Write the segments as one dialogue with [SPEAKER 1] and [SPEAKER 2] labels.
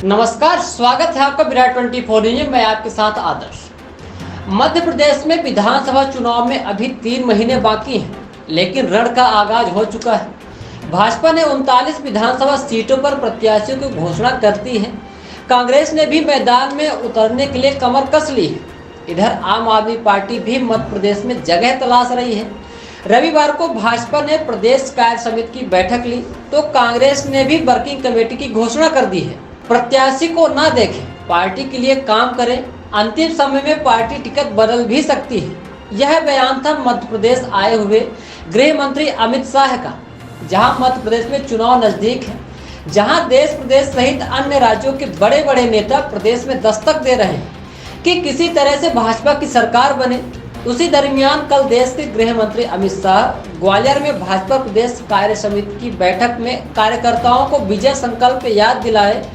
[SPEAKER 1] नमस्कार, स्वागत है आपका विराट 24 न्यूज में। मैं आपके साथ आदर्श। मध्य प्रदेश में विधानसभा चुनाव में अभी 3 महीने बाकी हैं, लेकिन रण का आगाज हो चुका है। भाजपा ने 39 विधानसभा सीटों पर प्रत्याशियों की घोषणा कर दी है। कांग्रेस ने भी मैदान में उतरने के लिए कमर कस ली है। इधर आम आदमी पार्टी भी मध्य प्रदेश में जगह तलाश रही है। रविवार को भाजपा ने प्रदेश कार्य समिति की बैठक ली तो कांग्रेस ने भी वर्किंग कमेटी की घोषणा कर दी है। प्रत्याशी को ना देखें, पार्टी के लिए काम करें, अंतिम समय में पार्टी टिकट बदल भी सकती है। यह बयान था मध्य प्रदेश आए हुए गृह मंत्री अमित शाह का। जहां मध्य प्रदेश में चुनाव नजदीक है, जहां देश प्रदेश सहित अन्य राज्यों के बड़े बड़े नेता प्रदेश में दस्तक दे रहे हैं कि किसी तरह से भाजपा की सरकार बने, उसी दरमियान कल देश के गृह मंत्री अमित शाह ग्वालियर में भाजपा प्रदेश कार्य समिति की बैठक में कार्यकर्ताओं को विजय संकल्प याद दिलाए,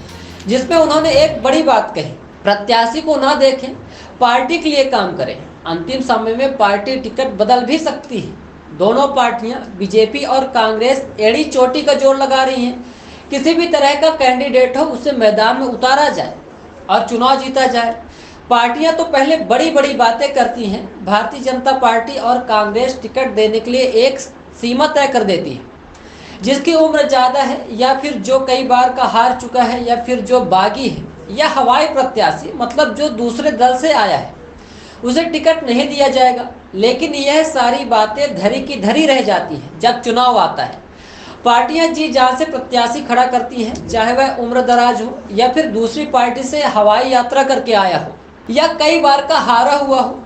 [SPEAKER 1] जिसमें उन्होंने एक बड़ी बात कही। प्रत्याशी को ना देखें, पार्टी के लिए काम करें, अंतिम समय में पार्टी टिकट बदल भी सकती है। दोनों पार्टियां बीजेपी और कांग्रेस एड़ी चोटी का जोर लगा रही हैं। किसी भी तरह का कैंडिडेट हो, उसे मैदान में उतारा जाए और चुनाव जीता जाए। पार्टियां तो पहले बड़ी बड़ी बातें करती हैं। भारतीय जनता पार्टी और कांग्रेस टिकट देने के लिए एक सीमा तय कर देती है। जिसकी उम्र ज़्यादा है, या फिर जो कई बार का हार चुका है, या फिर जो बागी है, या हवाई प्रत्याशी मतलब जो दूसरे दल से आया है, उसे टिकट नहीं दिया जाएगा। लेकिन यह सारी बातें धरी की धरी रह जाती हैं जब चुनाव आता है। पार्टियां जी जान से प्रत्याशी खड़ा करती हैं, चाहे वह उम्र दराज हो या फिर दूसरी पार्टी से हवाई यात्रा करके आया हो या कई बार का हारा हुआ हो।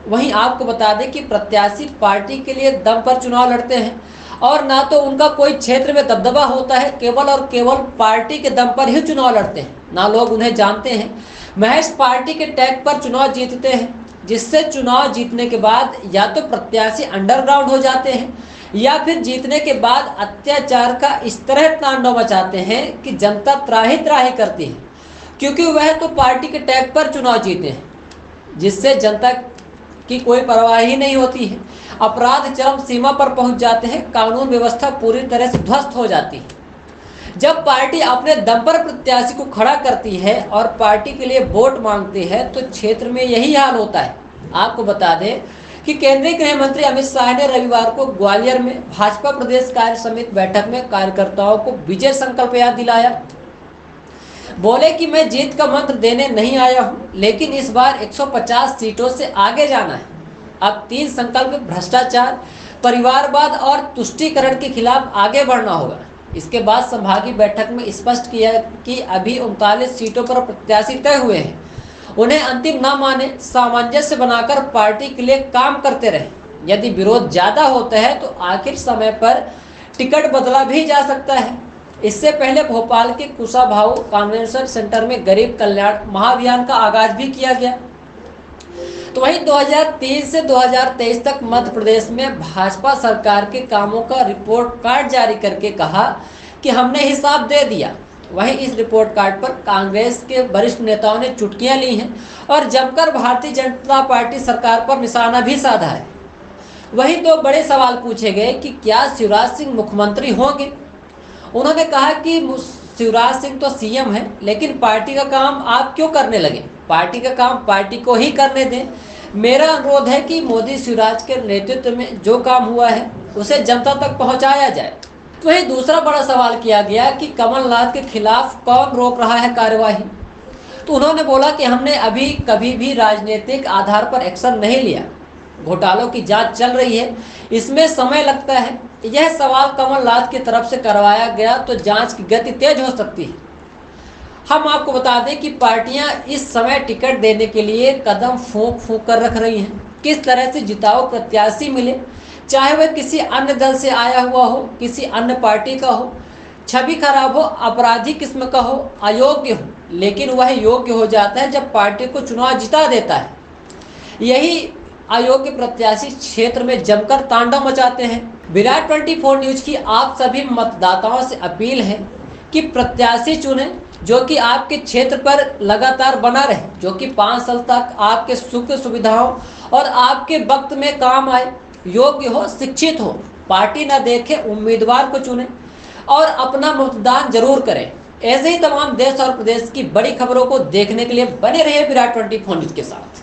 [SPEAKER 1] वहीं आपको बता दें कि प्रत्याशी पार्टी के लिए दम पर चुनाव लड़ते हैं और ना तो उनका कोई क्षेत्र में दबदबा होता है, केवल और केवल पार्टी के दम पर ही चुनाव लड़ते हैं। ना लोग उन्हें जानते हैं, महज पार्टी के टैग पर चुनाव जीतते हैं, जिससे चुनाव जीतने के बाद या तो प्रत्याशी अंडरग्राउंड हो जाते हैं या फिर जीतने के बाद अत्याचार का इस तरह तांडव मचाते हैं कि जनता त्राही त्राही करती है, क्योंकि वह तो पार्टी के टैग पर चुनाव जीते हैं, जिससे जनता की कोई परवाह ही नहीं होती है। अपराध चरम सीमा पर पहुंच जाते हैं, कानून व्यवस्था पूरी तरह से ध्वस्त हो जाती है। जब पार्टी अपने दम पर प्रत्याशी को खड़ा करती है और पार्टी के लिए वोट मांगती है तो क्षेत्र में यही हाल होता है। आपको बता दें कि केंद्रीय गृह मंत्री अमित शाह ने रविवार को ग्वालियर में भाजपा प्रदेश कार्य समिति बैठक में कार्यकर्ताओं को विजय संकल्प याद दिलाया। बोले कि मैं जीत का मंत्र देने नहीं आया हूं, लेकिन इस बार 150 सीटों से आगे जाना है। अब 3 संकल्प भ्रष्टाचार, परिवारवाद और तुष्टीकरण के खिलाफ आगे बढ़ना होगा। इसके बाद संभागीय बैठक में स्पष्ट किया कि अभी 39 सीटों पर प्रत्याशी तय हुए हैं, उन्हें अंतिम न माने, सामंजस्य बनाकर पार्टी के लिए काम करते रहे। यदि विरोध ज्यादा होता है तो आखिर समय पर टिकट बदला भी जा सकता है। इससे पहले भोपाल के कुशाभाऊ कन्वेंशन सेंटर में गरीब कल्याण महाअभियान का आगाज भी किया गया। तो वहीं 2023 से 2023 तक मध्य प्रदेश में भाजपा सरकार के कामों का रिपोर्ट कार्ड जारी करके कहा कि हमने हिसाब दे दिया। वहीं इस रिपोर्ट कार्ड पर कांग्रेस के वरिष्ठ नेताओं ने चुटकियां ली हैं और जमकर भारतीय जनता पार्टी सरकार पर निशाना भी साधा है। वहीं 2 बड़े सवाल पूछे गए कि क्या शिवराज सिंह मुख्यमंत्री होंगे। उन्होंने कहा कि शिवराज सिंह तो सीएम है, लेकिन पार्टी का काम आप क्यों करने लगे। पार्टी का काम पार्टी को ही करने दें। मेरा अनुरोध है कि मोदी शिवराज के नेतृत्व में जो काम हुआ है उसे जनता तक पहुंचाया जाए। तो वही दूसरा बड़ा सवाल किया गया कि कमलनाथ के खिलाफ कौन रोक रहा है कार्यवाही। तो उन्होंने बोला कि हमने अभी कभी भी राजनीतिक आधार पर एक्शन नहीं लिया। घोटालों की जांच चल रही है, इसमें समय लगता है। यह सवाल कमलनाथ की तरफ से करवाया गया तो जांच की गति तेज हो सकती है। हम आपको बता दें कि पार्टियां इस समय टिकट देने के लिए कदम फूंक फूंक कर रख रही हैं। किस तरह से जिताऊ प्रत्याशी मिले, चाहे वह किसी अन्य दल से आया हुआ हो, किसी अन्य पार्टी का हो, छवि खराब हो, अपराधी किस्म का हो, अयोग्य हो, लेकिन वह योग्य हो जाता है जब पार्टी को चुनाव जिता देता है। यही अयोग्य प्रत्याशी क्षेत्र में जमकर तांडव मचाते हैं। विराट 24 न्यूज की आप सभी मतदाताओं से अपील है कि प्रत्याशी चुनें जो कि आपके क्षेत्र पर लगातार बना रहे, जो कि 5 साल तक आपके सुख सुविधाओं और आपके वक्त में काम आए, योग्य हो, शिक्षित हो। पार्टी न देखे, उम्मीदवार को चुने और अपना मतदान जरूर करें। ऐसे ही तमाम देश और प्रदेश की बड़ी खबरों को देखने के लिए बने रहिए विराट 24 न्यूज के साथ।